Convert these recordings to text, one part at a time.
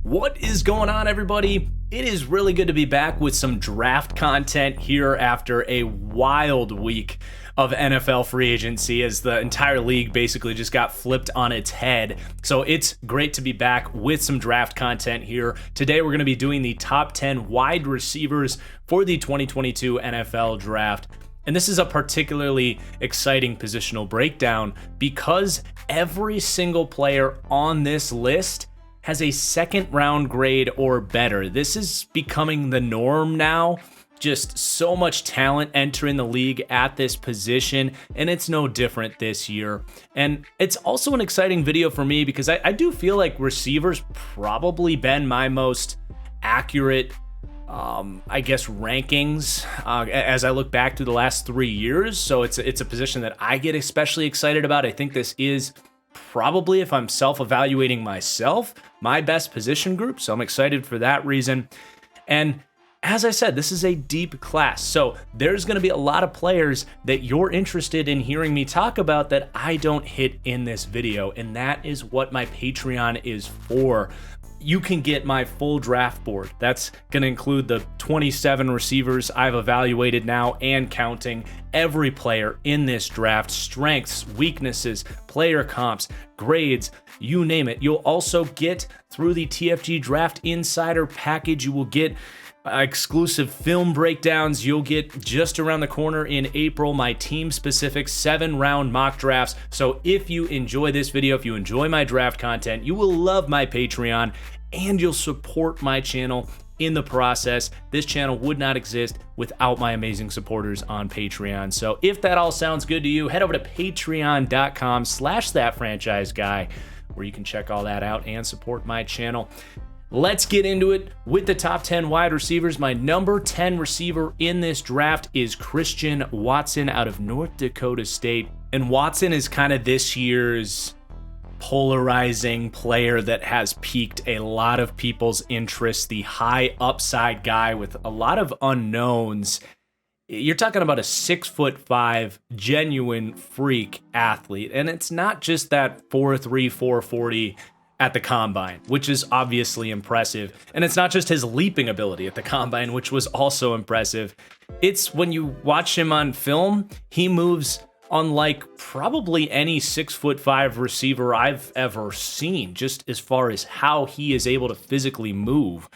What is going on, everybody? It is really good to be back with some draft content here after a wild week of NFL free agency as the entire league basically just got flipped on its head. So it's great to be back with some draft content here. Today we're going to be doing the top 10 wide receivers for the 2022 NFL draft. And this is a particularly exciting positional breakdown because every single player on this list has a second round grade or better. This is becoming the norm now. Just so much talent entering the league at this position, and it's no different this year. And it's also an exciting video for me because I do feel like receivers probably been my most accurate rankings as I look back to the last 3 years. So it's a position that I get especially excited about. I think this is probably, if I'm self-evaluating myself, my best position group. So I'm excited for that reason. And as I said, this is a deep class. So there's going to be a lot of players that you're interested in hearing me talk about that I don't hit in this video. And that is what my Patreon is for. You can get my full draft board. That's going to include the 27 receivers I've evaluated now and counting, every player in this draft, strengths, weaknesses, player comps, grades, you name it. You'll also get through the TFG Draft Insider package, you will get exclusive film breakdowns. You'll get just around the corner in April my team-specific 7-round mock drafts. So if you enjoy this video, if you enjoy my draft content, you will love my Patreon and you'll support my channel in the process. This channel would not exist without my amazing supporters on Patreon. So if that all sounds good to you, head over to patreon.com/thatfranchiseguy where you can check all that out and support my channel. Let's get into it with the top 10 wide receivers. My number 10 receiver in this draft is Christian Watson out of North Dakota State. And Watson is kind of this year's polarizing player that has piqued a lot of people's interest, the high upside guy with a lot of unknowns. You're talking about a 6'5" genuine freak athlete. And it's not just that 4'3", 440 at the combine, which is obviously impressive. And it's not just his leaping ability at the combine, which was also impressive. It's when you watch him on film, he moves unlike probably any 6'5" receiver I've ever seen, just as far as how he is able to physically move.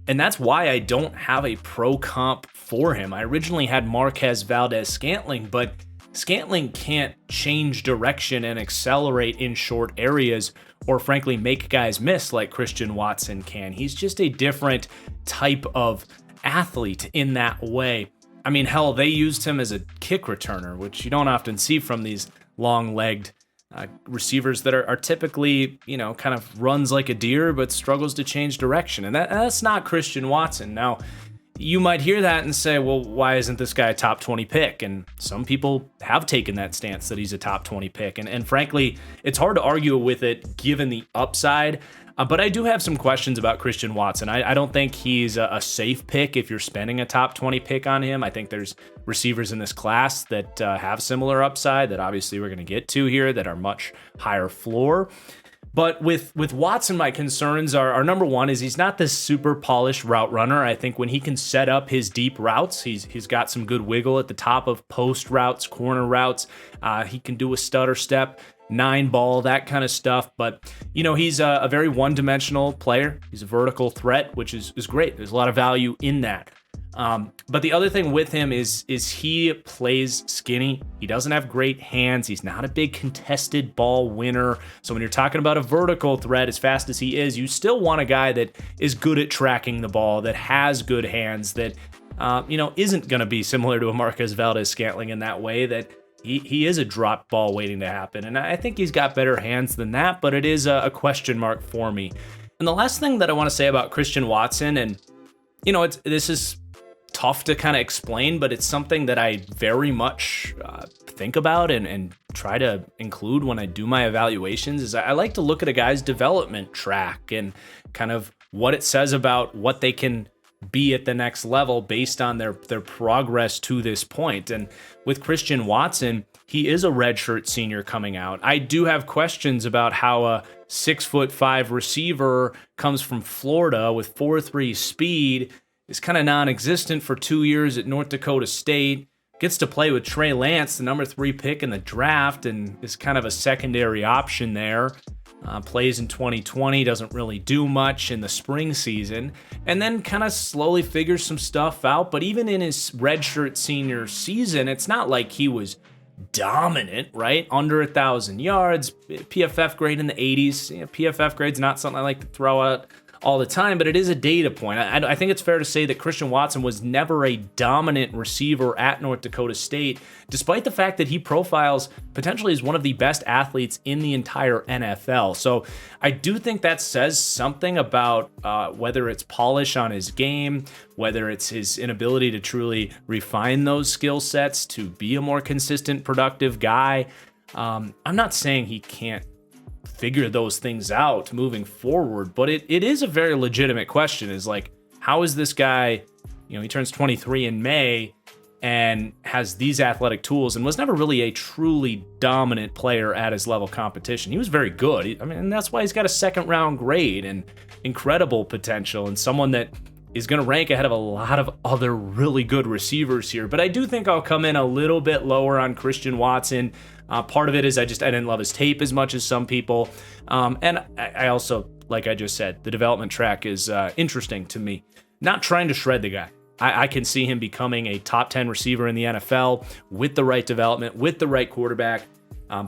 And that's why I don't have a pro comp for him. I originally had Marquez Valdes-Scantling, but Scantling can't change direction and accelerate in short areas or frankly make guys miss like Christian Watson can. He's just a different type of athlete in that way. I mean, hell, they used him as a kick returner, which you don't often see from these long-legged receivers that are typically, kind of runs like a deer but struggles to change direction. And that's not Christian Watson. Now, you might hear that and say, well, why isn't this guy a top 20 pick? And some people have taken that stance that he's a top 20 pick. And frankly, it's hard to argue with it given the upside. But I do have some questions about Christian Watson. I don't think he's a safe pick if you're spending a top 20 pick on him. I think there's receivers in this class that have similar upside that obviously we're going to get to here that are much higher floor. But with Watson, my concerns are number one is he's not this super polished route runner. I think when he can set up his deep routes, he's got some good wiggle at the top of post routes, corner routes. He can do a stutter step, 9-ball, that kind of stuff. But, he's a very one-dimensional player. He's a vertical threat, which is great. There's a lot of value in that. But the other thing with him is he plays skinny. He doesn't have great hands. He's not a big contested ball winner. So when you're talking about a vertical threat, as fast as he is, you still want a guy that is good at tracking the ball, that has good hands, that, isn't going to be similar to a Marquez Valdes-Scantling in that way, that he is a drop ball waiting to happen. And I think he's got better hands than that, but it is a question mark for me. And the last thing that I want to say about Christian Watson, and, this is tough to kind of explain, but it's something that I very much think about and try to include when I do my evaluations, is I like to look at a guy's development track and kind of what it says about what they can be at the next level based on their progress to this point. And with Christian Watson, he is a redshirt senior coming out. I do have questions about how a 6'5" receiver comes from Florida with 4.3 speed, is kind of non-existent for 2 years at North Dakota State, gets to play with Trey Lance, the number 3 pick in the draft, and is kind of a secondary option there. Plays in 2020, doesn't really do much in the spring season, and then kind of slowly figures some stuff out. But even in his redshirt senior season, it's not like he was dominant, right? Under 1,000 yards, PFF grade in the 80s. PFF grade's not something I like to throw out all the time, but it is a data point. I think it's fair to say that Christian Watson was never a dominant receiver at North Dakota State, despite the fact that he profiles potentially as one of the best athletes in the entire NFL. So I do think that says something about whether it's polish on his game, whether it's his inability to truly refine those skill sets to be a more consistent, productive guy. I'm not saying he can't figure those things out moving forward, but it is a very legitimate question, is like, how is this guy, he turns 23 in May and has these athletic tools and was never really a truly dominant player at his level competition. He was very good. And that's why he's got a 2nd round grade and incredible potential, and someone that is going to rank ahead of a lot of other really good receivers here. But I do think I'll come in a little bit lower on Christian Watson. Part of it is I didn't love his tape as much as some people. And I also, like I just said, the development track is interesting to me. Not trying to shred the guy. I can see him becoming a top 10 receiver in the NFL with the right development, with the right quarterback.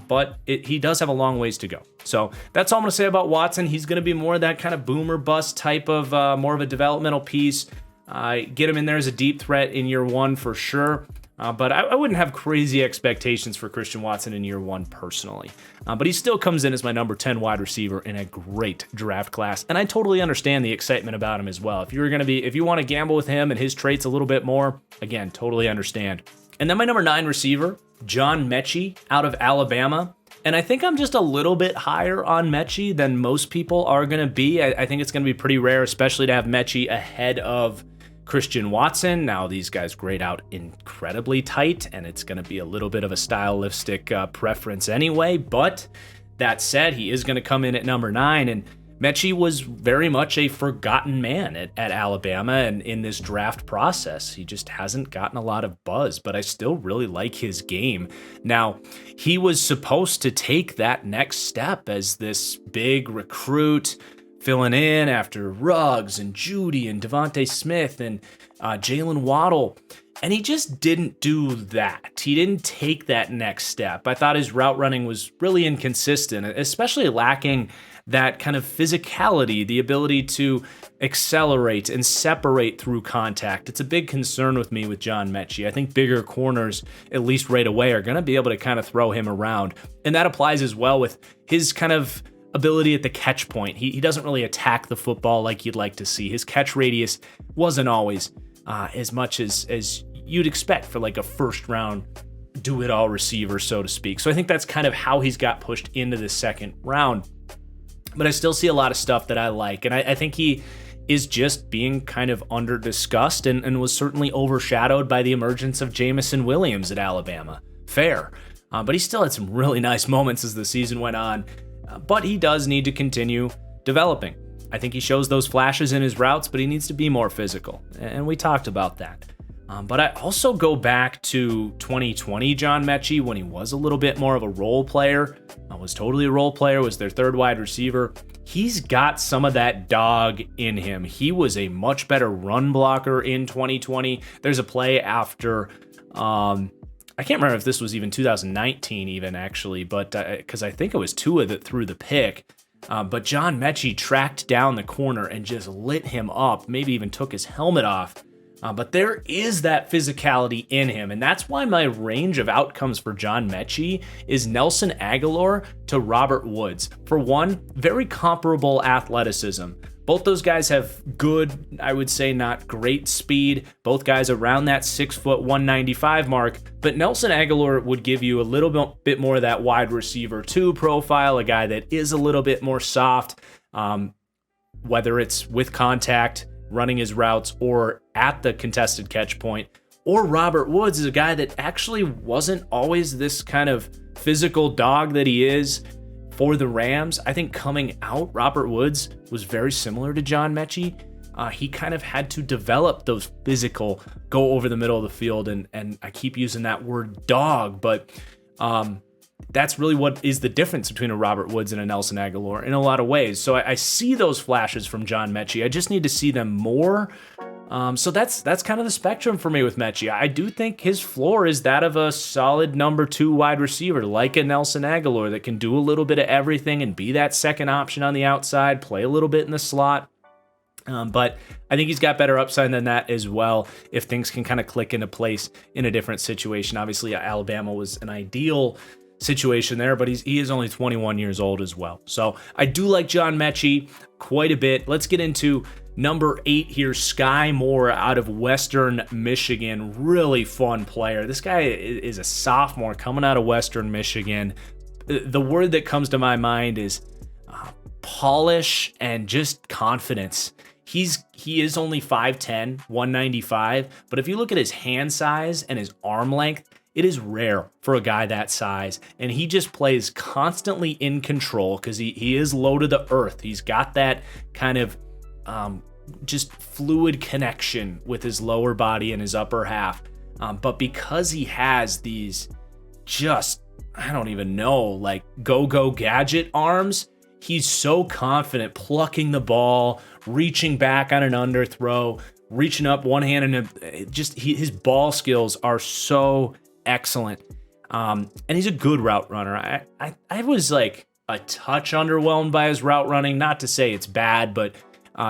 But he does have a long ways to go. So that's all I'm going to say about Watson. He's going to be more of that kind of boomer bust type of more of a developmental piece. Get him in there as a deep threat in year 1 for sure. But I wouldn't have crazy expectations for Christian Watson in year 1 personally. But he still comes in as my number 10 wide receiver in a great draft class. And I totally understand the excitement about him as well. If you want to gamble with him and his traits a little bit more, again, totally understand. And then my number 9 receiver, John Mechie out of Alabama. And I think I'm just a little bit higher on Mechie than most people are going to be. I think it's going to be pretty rare, especially to have Mechie ahead of Christian Watson. Now, these guys grade out incredibly tight, and it's going to be a little bit of a stylistic preference anyway. But that said, he is going to come in at number 9, and Mechie was very much a forgotten man at Alabama and in this draft process. He just hasn't gotten a lot of buzz, but I still really like his game. Now, he was supposed to take that next step as this big recruit, filling in after Ruggs and Judy and Devontae Smith and Jalen Waddle. And he just didn't do that. He didn't take that next step. I thought his route running was really inconsistent, especially lacking that kind of physicality, the ability to accelerate and separate through contact. It's a big concern with me with John Mechie. I think bigger corners, at least right away, are going to be able to kind of throw him around. And that applies as well with his kind of ability at the catch point. He doesn't really attack the football like you'd like to see. His catch radius wasn't always as much as you'd expect for like a first round do-it-all receiver, so to speak. So I think that's kind of how he's got pushed into the 2nd round. But I still see a lot of stuff that I like. And I think he is just being kind of under-discussed and was certainly overshadowed by the emergence of Jamison Williams at Alabama. Fair. But he still had some really nice moments as the season went on. But he does need to continue developing. I think he shows those flashes in his routes, but he needs to be more physical. And we talked about that. But I also go back to 2020 John Mechie when he was a little bit more of a role player. Was totally a role player, was their 3rd wide receiver. He's got some of that dog in him. He was a much better run blocker in 2020. There's a play after, I can't remember if this was even 2019 even actually, but because I think it was Tua that threw the pick. But John Mechie tracked down the corner and just lit him up, maybe even took his helmet off. But there is that physicality in him, and that's why my range of outcomes for John Mechie is Nelson Agholor to Robert Woods. For one, very comparable athleticism. Both those guys have good, I would say not great speed. Both guys around that 6', 195 mark. But Nelson Agholor would give you a little bit more of that wide receiver 2 profile, a guy that is a little bit more soft, whether it's with contact running his routes or at the contested catch point. Or Robert Woods is a guy that actually wasn't always this kind of physical dog that he is for the Rams. I think coming out, Robert Woods was very similar to John Mechie. He kind of had to develop those physical, go over the middle of the field, and I keep using that word dog, but that's really what is the difference between a Robert Woods and a Nelson Aguilar in a lot of ways. So I see those flashes from John Mechie. I just need to see them more. So that's kind of the spectrum for me with Mechie. I do think his floor is that of a solid number 2 wide receiver, like a Nelson Aguilar, that can do a little bit of everything and be that second option on the outside, play a little bit in the slot. But I think he's got better upside than that as well if things can kind of click into place in a different situation. Obviously, Alabama was an ideal situation there, but he is only 21 years old as well. So I do like John Mechie quite a bit. Let's get into number 8 here, Sky Moore out of Western Michigan. Really fun player. This guy is a sophomore coming out of Western Michigan. The word that comes to my mind is polish and just confidence. He is only 5'10", 195, but if you look at his hand size and his arm length, it is rare for a guy that size, and he just plays constantly in control because he is low to the earth. He's got that kind of just fluid connection with his lower body and his upper half, but because he has these just, I don't even know, like go-go gadget arms, he's so confident plucking the ball, reaching back on an underthrow, reaching up one hand, and his ball skills are so excellent. And he's a good route runner. I was like a touch underwhelmed by his route running. Not to say it's bad, but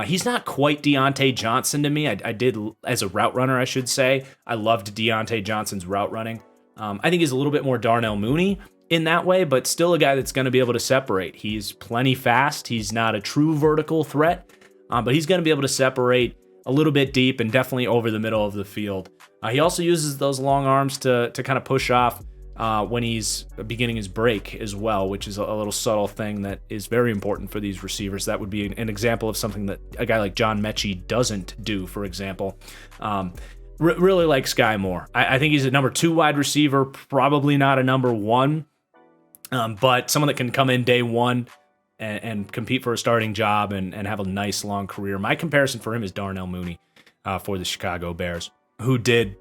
he's not quite Deontay Johnson to me. I did, as a route runner, I should say, I loved Deontay Johnson's route running. I think he's a little bit more Darnell Mooney in that way, but still a guy that's going to be able to separate. He's plenty fast. He's not a true vertical threat, but he's going to be able to separate a little bit deep and definitely over the middle of the field. He also uses those long arms to kind of push off when he's beginning his break as well, which is a little subtle thing that is very important for these receivers. That would be an example of something that a guy like John Mechie doesn't do, for example. Really like Sky Moore. I think he's a number 2 wide receiver, probably not a number 1. But someone that can come in day one and compete for a starting job and have a nice long career. My comparison for him is Darnell Mooney for the Chicago Bears, who did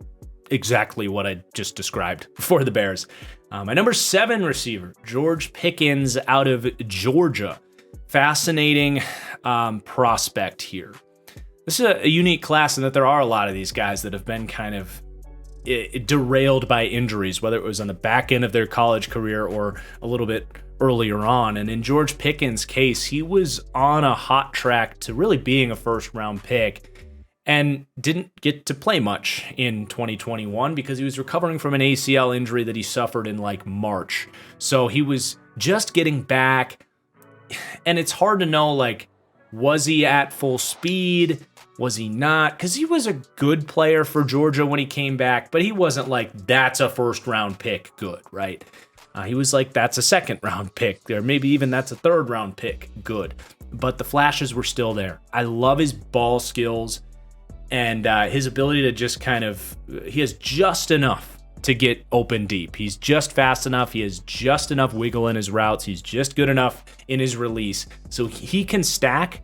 exactly what I just described for the Bears. My number 7 receiver, George Pickens out of Georgia. Fascinating prospect here. This is a unique class in that there are a lot of these guys that have been kind of derailed by injuries, whether it was on the back end of their college career or a little bit earlier on. And in George Pickens' case, he was on a hot track to really being a first-round pick and didn't get to play much in 2021 because he was recovering from an ACL injury that he suffered in like March. So he was just getting back, and it's hard to know, like, was he at full speed? Was he not? Because he was a good player for Georgia when he came back, but he wasn't like, that's a first-round pick good, right? He was like, that's a second-round pick, or maybe even that's a third-round pick good. But the flashes were still there. I love his ball skills and his ability to just kind of, he has just enough to get open deep. He's just fast enough. He has just enough wiggle in his routes. He's just good enough in his release. So he can stack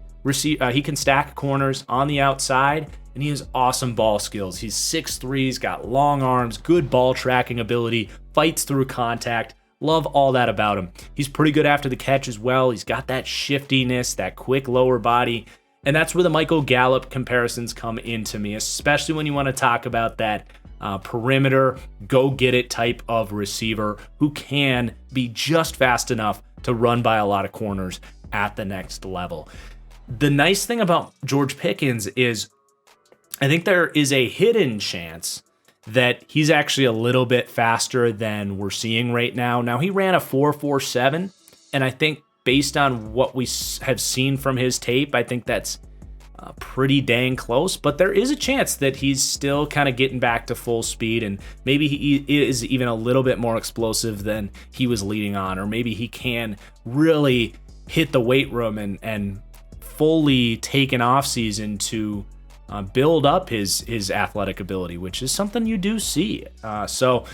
corners on the outside, and he has awesome ball skills. He's 6'3", he's got long arms, good ball tracking ability, fights through contact. Love all that about him. He's pretty good after the catch as well. He's got that shiftiness, that quick lower body, and that's where the Michael Gallup comparisons come into me, especially when you want to talk about that perimeter, go-get-it type of receiver who can be just fast enough to run by a lot of corners at the next level. The nice thing about George Pickens is I think there is a hidden chance that he's actually a little bit faster than we're seeing right now. Now, he ran a 4.47, and I think based on what we have seen from his tape, I think that's pretty dang close, but there is a chance that he's still kind of getting back to full speed, and maybe he is even a little bit more explosive than he was leading on, or maybe he can really hit the weight room and fully take an off season to build up his athletic ability, which is something you do see. So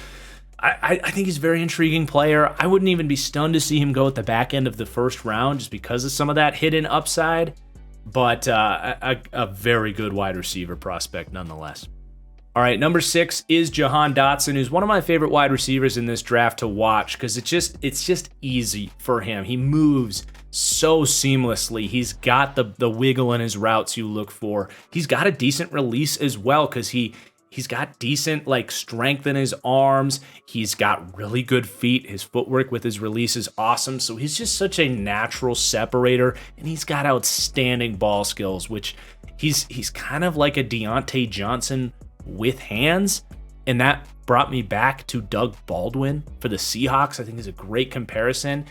I think he's a very intriguing player. I wouldn't even be stunned to see him go at the back end of the first round just because of some of that hidden upside, but a very good wide receiver prospect nonetheless. All right, number 6 is Jahan Dotson, who's one of my favorite wide receivers in this draft to watch because it's just easy for him. He moves so seamlessly. He's got the wiggle in his routes you look for. He's got a decent release as well because he's got decent strength in his arms. He's got really good feet. His footwork with his release is awesome. So he's just such a natural separator, and he's got outstanding ball skills, which he's kind of like a Deontay Johnson with hands. And that brought me back to Doug Baldwin for the Seahawks. I think is a great comparison.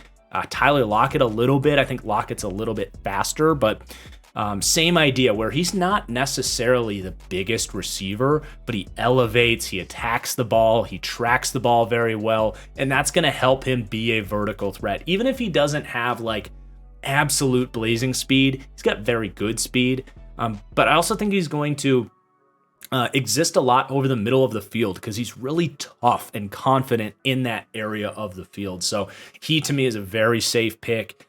Tyler Lockett a little bit. I think Lockett's a little bit faster, but same idea where he's not necessarily the biggest receiver, but he elevates, he attacks the ball, he tracks the ball very well, and that's going to help him be a vertical threat. Even if he doesn't have absolute blazing speed, he's got very good speed, but I also think he's going to exist a lot over the middle of the field because he's really tough and confident in that area of the field. So he, to me, is a very safe pick.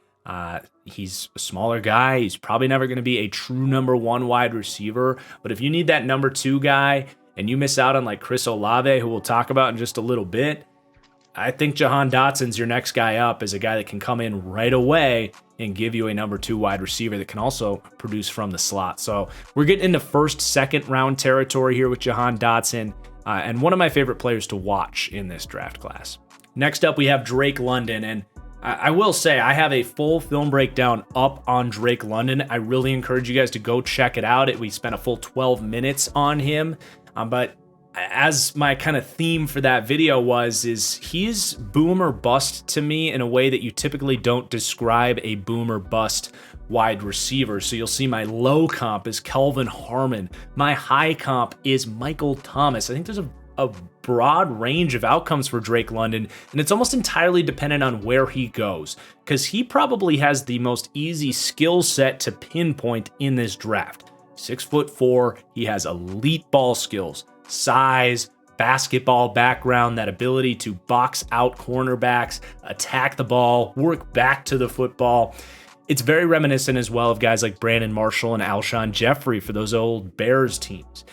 He's a smaller guy. He's probably never going to be a true number 1 wide receiver. But if you need that number 2 guy and you miss out on Chris Olave, who we'll talk about in just a little bit, I think Jahan Dotson's your next guy up as a guy that can come in right away and give you a number 2 wide receiver that can also produce from the slot. So we're getting into first, second round territory here with Jahan Dotson, and one of my favorite players to watch in this draft class. Next up, we have Drake London, and I will say I have a full film breakdown up on Drake London. I really encourage you guys to go check it out. We spent a full 12 minutes on him, but as my kind of theme for that video is he's boom or bust to me in a way that you typically don't describe a boom or bust wide receiver. So you'll see my low comp is Kelvin Harmon. My high comp is Michael Thomas. I think there's a broad range of outcomes for Drake London, and it's almost entirely dependent on where he goes because he probably has the most easy skill set to pinpoint in this draft. 6'4", he has elite ball skills, size, basketball background, that ability to box out cornerbacks, attack the ball, work back to the football. It's very reminiscent as well of guys like Brandon Marshall and Alshon Jeffrey for those old Bears teams.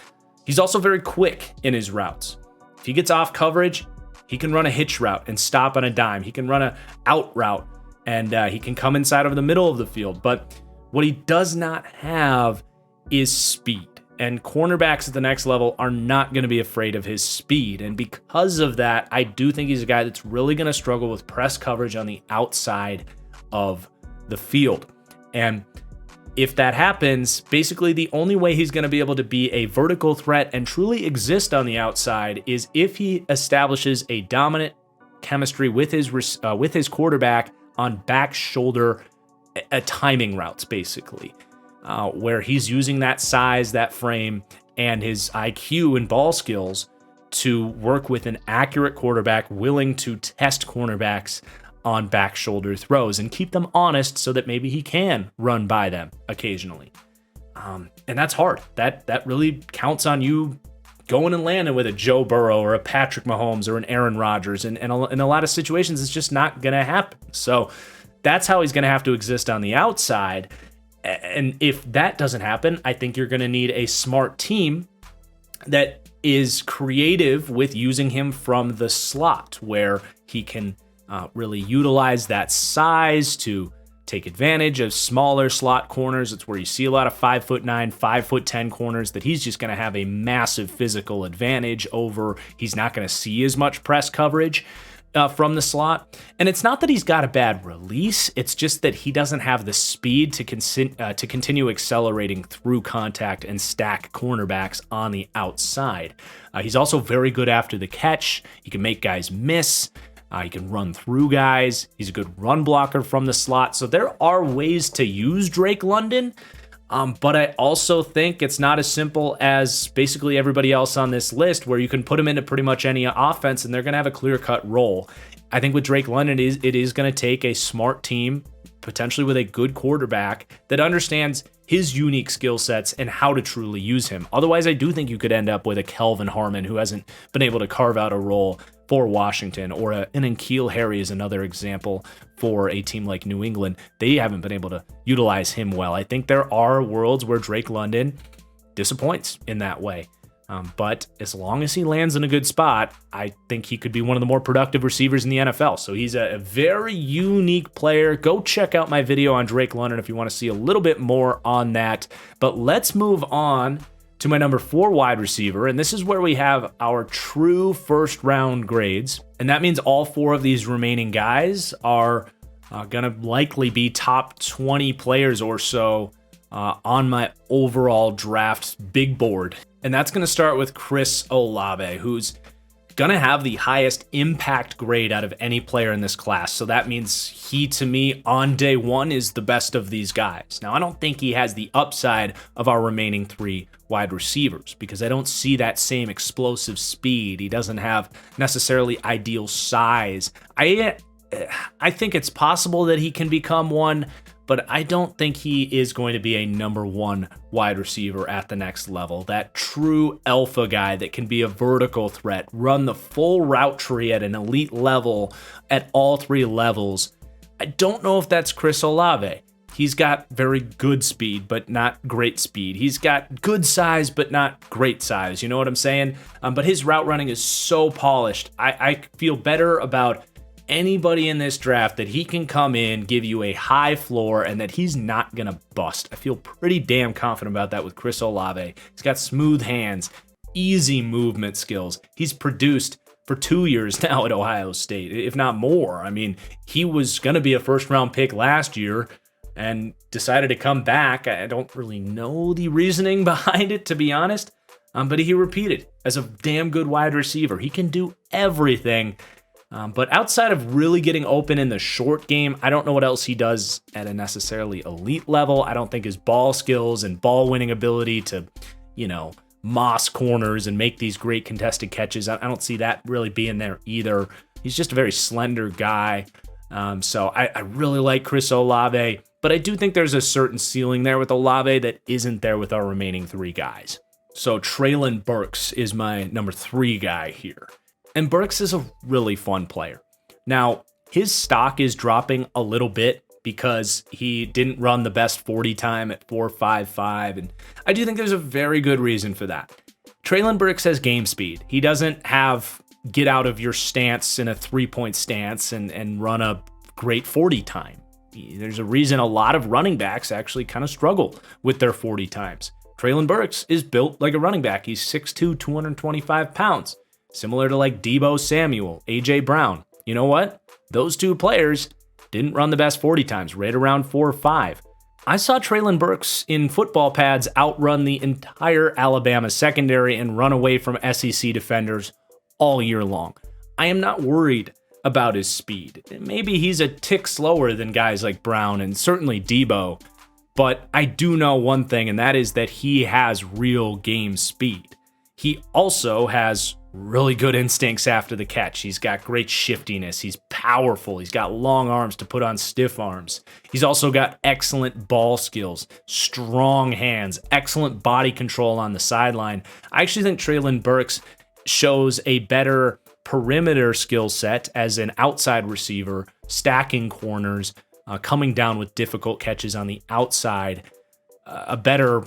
He's also very quick in his routes. If he gets off coverage, he can run a hitch route and stop on a dime. He can run a out route, and he can come inside over the middle of the field. But what he does not have is speed. And cornerbacks at the next level are not going to be afraid of his speed. And because of that, I do think he's a guy that's really going to struggle with press coverage on the outside of the field. And if that happens, basically the only way he's going to be able to be a vertical threat and truly exist on the outside is if he establishes a dominant chemistry with his quarterback on back shoulder timing routes, basically. Where he's using that size, that frame, and his IQ and ball skills to work with an accurate quarterback willing to test cornerbacks on back shoulder throws and keep them honest so that maybe he can run by them occasionally. And that's hard. That really counts on you going and landing with a Joe Burrow or a Patrick Mahomes or an Aaron Rodgers. And in a lot of situations, it's just not going to happen. So that's how he's going to have to exist on the outside. And if that doesn't happen, I think you're going to need a smart team that is creative with using him from the slot, where he can really utilize that size to take advantage of smaller slot corners. It's where you see a lot of 5'9", 5'10" corners that he's just going to have a massive physical advantage over. He's not going to see as much press coverage from the slot. And it's not that he's got a bad release, it's just that he doesn't have the speed to continue accelerating through contact and stack cornerbacks on the outside. He's also very good after the catch. He can make guys miss. He can run through guys. He's a good run blocker from the slot. So there are ways to use Drake London, but I also think it's not as simple as basically everybody else on this list, where you can put him into pretty much any offense and they're going to have a clear-cut role. I think with Drake London, it is going to take a smart team, potentially with a good quarterback, that understands his unique skill sets and how to truly use him. Otherwise, I do think you could end up with a Kelvin Harmon who hasn't been able to carve out a role for Washington, or an N'Keal Harry is another example for a team like New England. They haven't been able to utilize him well. I think there are worlds where Drake London disappoints in that way. But as long as he lands in a good spot, I think he could be one of the more productive receivers in the NFL. So he's a very unique player. Go check out my video on Drake London if you want to see a little bit more on that. But let's move on to my number 4 wide receiver. And this is where we have our true first round grades. And that means all 4 of these remaining guys are going to likely be top 20 players or so on my overall draft big board. And that's going to start with Chris Olave, who's going to have the highest impact grade out of any player in this class. So that means he, to me, on day 1 is the best of these guys. Now, I don't think he has the upside of our remaining 3 wide receivers because I don't see that same explosive speed. He doesn't have necessarily ideal size. I think it's possible that he can become one, but I don't think he is going to be a number 1 wide receiver at the next level. That true alpha guy that can be a vertical threat, run the full route tree at an elite level at all 3 levels. I don't know if that's Chris Olave. He's got very good speed, but not great speed. He's got good size, but not great size. You know what I'm saying? But his route running is so polished. I feel better about anybody in this draft that he can come in, give you a high floor, and that he's not going to bust. I feel pretty damn confident about that with Chris Olave. He's got smooth hands, easy movement skills. He's produced for 2 years now at Ohio State, if not more. I mean, he was going to be a first-round pick last year and decided to come back. I don't really know the reasoning behind it, to be honest, but he repeated as a damn good wide receiver. He can do everything. But outside of really getting open in the short game, I don't know what else he does at a necessarily elite level. I don't think his ball skills and ball winning ability to, moss corners and make these great contested catches, I don't see that really being there either. He's just a very slender guy. So I really like Chris Olave, but I do think there's a certain ceiling there with Olave that isn't there with our remaining 3 guys. So Treylon Burks is my number 3 guy here. And Burks is a really fun player. Now, his stock is dropping a little bit because he didn't run the best 40 time at 4.55, and I do think there's a very good reason for that. Treylon Burks has game speed. He doesn't have get out of your stance in a 3-point stance and run a great 40 time. There's a reason a lot of running backs actually kind of struggle with their 40 times. Treylon Burks is built like a running back. He's 6'2", 225 pounds. Similar to like Deebo Samuel, A.J. Brown. You know what? Those 2 players didn't run the best 40 times, right around 4.5. I saw Treylon Burks in football pads outrun the entire Alabama secondary and run away from SEC defenders all year long. I am not worried about his speed. Maybe he's a tick slower than guys like Brown and certainly Deebo, but I do know one thing, and that is that he has real game speed. He also has really good instincts after the catch. He's got great shiftiness. He's powerful. He's got long arms to put on stiff arms. He's also got excellent ball skills, strong hands, excellent body control on the sideline. I actually think Treylon Burks shows a better perimeter skill set as an outside receiver, stacking corners, coming down with difficult catches on the outside, a better,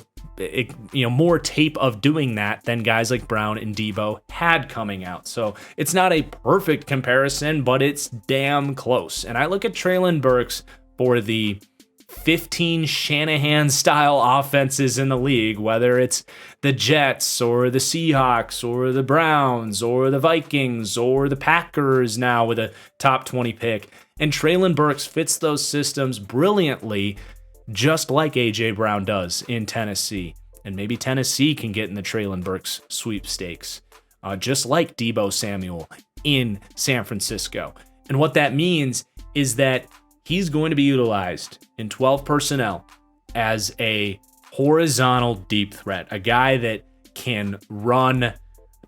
more tape of doing that than guys like Brown and Deebo had coming out. So it's not a perfect comparison, but it's damn close. And I look at Treylon Burks for the 15 Shanahan-style offenses in the league, whether it's the Jets or the Seahawks or the Browns or the Vikings or the Packers now with a top 20 pick. And Treylon Burks fits those systems brilliantly, just like A.J. Brown does in Tennessee. And maybe Tennessee can get in the Treylon Burks sweepstakes, just like Deebo Samuel in San Francisco. And what that means is that he's going to be utilized in 12 personnel as a horizontal deep threat, a guy that can run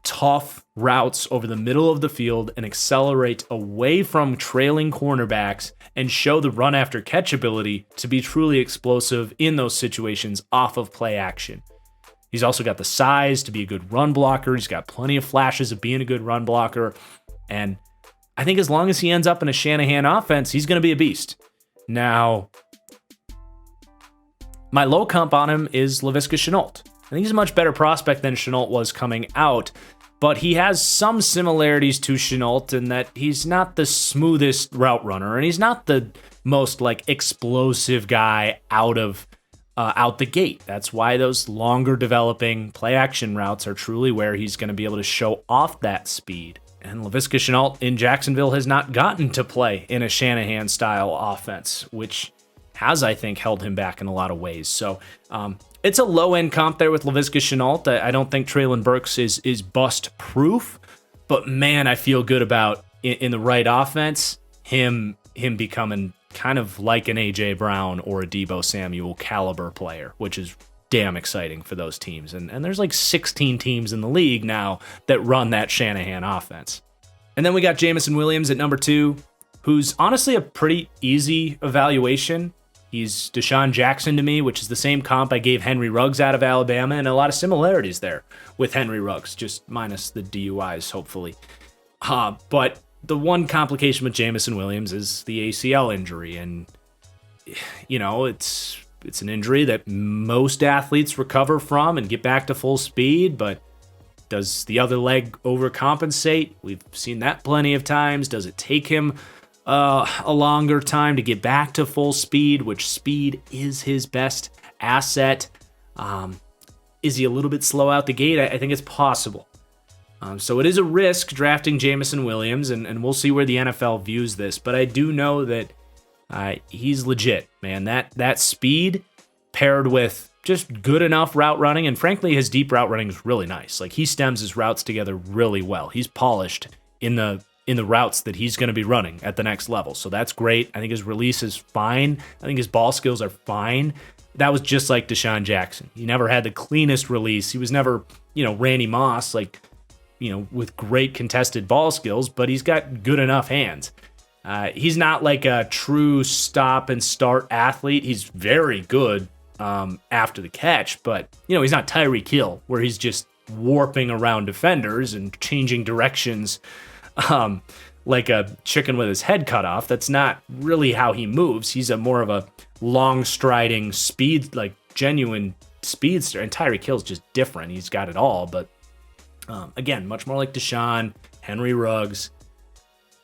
tough routes over the middle of the field and accelerate away from trailing cornerbacks and show the run after catch ability to be truly explosive in those situations off of play action. He's also got the size to be a good run blocker. He's got plenty of flashes of being a good run blocker. And I think as long as he ends up in a Shanahan offense, he's going to be a beast. Now, my low comp on him is Laviska Shenault. I think he's a much better prospect than Shenault was coming out, but he has some similarities to Shenault in that he's not the smoothest route runner, and he's not the most explosive guy out the gate. That's why those longer developing play action routes are truly where he's going to be able to show off that speed. And Laviska Shenault in Jacksonville has not gotten to play in a Shanahan style offense, which has, I think, held him back in a lot of ways. So it's a low end comp there with Laviska Shenault. I don't think Treylon Burks is bust proof, but man, I feel good about in the right offense, him becoming kind of like an AJ Brown or a Deebo Samuel caliber player, which is damn exciting for those teams. And there's 16 teams in the league now that run that Shanahan offense. And then we got Jameson Williams at number 2, who's honestly a pretty easy evaluation. He's Deshaun Jackson to me, which is the same comp I gave Henry Ruggs out of Alabama, and a lot of similarities there with Henry Ruggs, just minus the DUIs, hopefully. But the one complication with Jameson Williams is the ACL injury, and it's an injury that most athletes recover from and get back to full speed, but does the other leg overcompensate? We've seen that plenty of times. Does it take him a longer time to get back to full speed, which speed is his best asset? Is he a little bit slow out the gate? I think it's possible. So it is a risk drafting Jameson Williams, and we'll see where the NFL views this, but I do know that he's legit, man. That speed paired with just good enough route running, and frankly, his deep route running is really nice. He stems his routes together really well. He's polished in the routes that he's going to be running at the next level. So that's great. I think his release is fine. I think his ball skills are fine. That was just like Deshaun Jackson. He never had the cleanest release. He was never, Randy Moss, with great contested ball skills, but he's got good enough hands. He's not like a true stop and start athlete. He's very good after the catch, but he's not Tyreek Hill, where he's just warping around defenders and changing directions like a chicken with his head cut off. That's not really how he moves. He's more of a long striding speed, genuine speedster, and Tyreek Hill's just different. He's got it all, but again, much more like Deshaun, Henry Ruggs.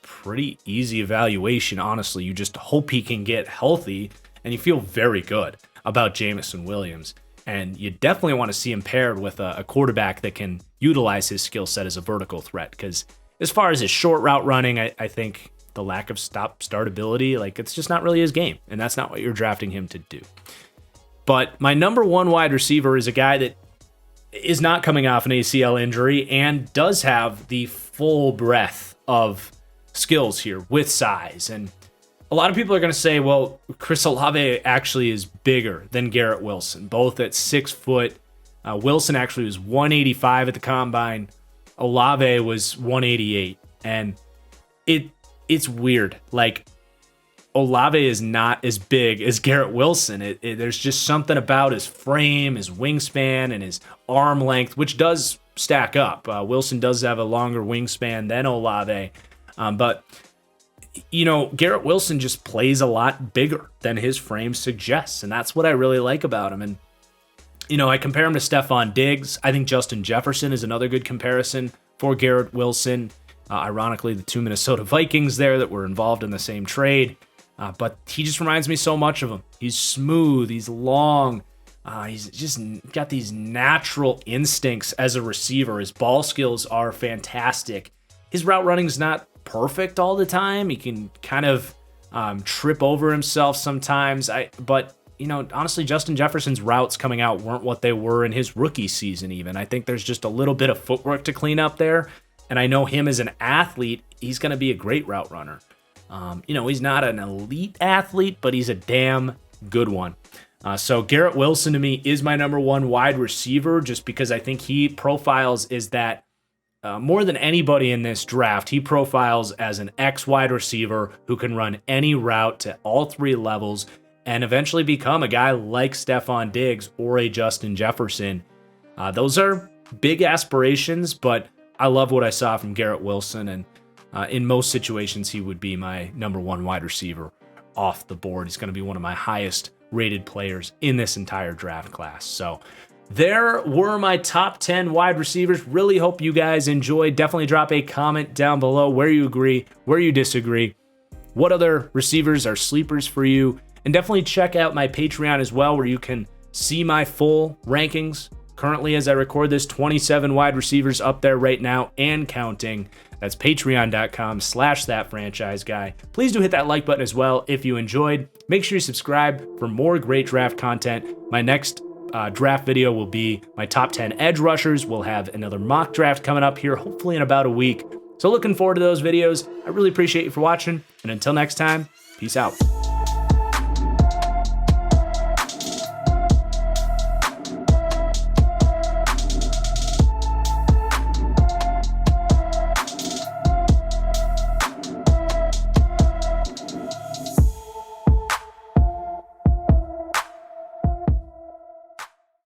Pretty easy evaluation, honestly. You just hope he can get healthy, and you feel very good about Jameson Williams. And you definitely want to see him paired with a quarterback that can utilize his skill set as a vertical threat, because as far as his short route running, I think the lack of stop-start ability, it's just not really his game, and that's not what you're drafting him to do. But my number 1 wide receiver is a guy that is not coming off an ACL injury and does have the full breadth of skills here with size. And a lot of people are going to say, well, Chris Olave actually is bigger than Garrett Wilson, both at 6 foot. Wilson actually was 185 at the combine. Olave was 188. And it's weird. Olave is not as big as Garrett Wilson. There's just something about his frame, his wingspan, and his arm length, which does stack up. Wilson does have a longer wingspan than Olave. But Garrett Wilson just plays a lot bigger than his frame suggests, and that's what I really like about him. And, I compare him to Stephon Diggs. I think Justin Jefferson is another good comparison for Garrett Wilson. Ironically, the 2 Minnesota Vikings there that were involved in the same trade. But he just reminds me so much of him. He's smooth, he's long, he's just got these natural instincts as a receiver. His ball skills are fantastic. His route running's not perfect all the time. He can kind of trip over himself sometimes. But honestly, Justin Jefferson's routes coming out weren't what they were in his rookie season even. I think there's just a little bit of footwork to clean up there. And I know him as an athlete, he's going to be a great route runner. He's not an elite athlete, but he's a damn good one. So Garrett Wilson to me is my number 1 wide receiver, just because I think he profiles is that more than anybody in this draft, he profiles as an X wide receiver who can run any route to all 3 levels and eventually become a guy like Stephon Diggs or a Justin Jefferson. Those are big aspirations, but I love what I saw from Garrett Wilson, and in most situations, he would be my number 1 wide receiver off the board. He's going to be one of my highest rated players in this entire draft class. So there were my top 10 wide receivers. Really hope you guys enjoyed. Definitely drop a comment down below where you agree, where you disagree, what other receivers are sleepers for you, and definitely check out my Patreon as well, where you can see my full rankings. Currently, as I record this, 27 wide receivers up there right now and counting. That's patreon.com/thatfranchiseguy. Please do hit that like button as well if you enjoyed. Make sure you subscribe for more great draft content. My next draft video will be my top 10 edge rushers. We'll have another mock draft coming up here, hopefully in about a week. So looking forward to those videos. I really appreciate you for watching. And until next time, peace out.